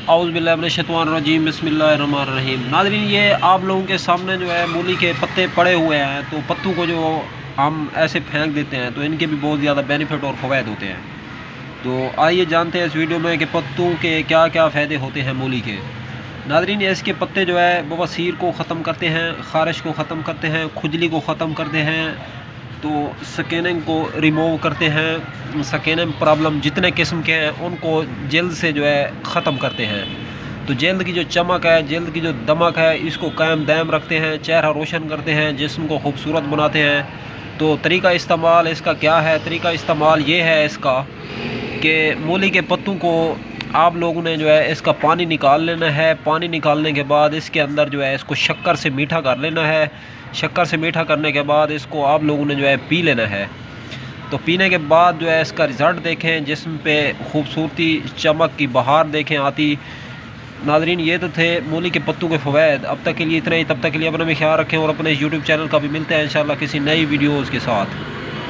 औज़ु बिल्लाहि मिनश्शैतानिर्रजीम बिस्मिल्लाहिर्रहमानिर्रहीम। नाज़रीन, ये आप लोगों के सामने जो है मूली के पत्ते पड़े हुए हैं। तो पत्तों को जो हम ऐसे फेंक देते हैं तो इनके भी बहुत ज़्यादा बेनिफिट और फ़वाइद होते हैं। तो आइए जानते हैं इस वीडियो में कि पत्तों के क्या क्या फ़ायदे होते हैं मूली के। नाज़रीन, इसके पत्ते जो है बवासीर को ख़त्म करते हैं, ख़ारिश को ख़त्म करते हैं, खुजली को ख़त्म करते हैं, तो स्कैनिंग को रिमूव करते हैं। स्कैनिंग प्रॉब्लम जितने किस्म के हैं उनको जल्द से जो है ख़त्म करते हैं। तो जल्द की जो चमक है, जल्द की जो दमक है, इसको कायम दायम रखते हैं, चेहरा रोशन करते हैं, जिस्म को खूबसूरत बनाते हैं। तो तरीका इस्तेमाल इसका क्या है? तरीका इस्तेमाल ये है इसका कि मूली के पत्तों को आप लोगों ने जो है इसका पानी निकाल लेना है। पानी निकालने के बाद इसके अंदर जो है इसको शक्कर से मीठा कर लेना है। शक्कर से मीठा करने के बाद इसको आप लोगों ने जो है पी लेना है। तो पीने के बाद जो है इसका रिज़ल्ट देखें, जिस्म पे खूबसूरती चमक की बहार देखें आती। नाज़रीन, ये तो थे मूली के पत्तों के फ़वाइद। अब तक के लिए इतना ही। तब तक के लिए अपना भी ख्याल रखें और अपने यूट्यूब चैनल का भी मिलते हैं इंशाल्लाह किसी नई वीडियोज़ के साथ।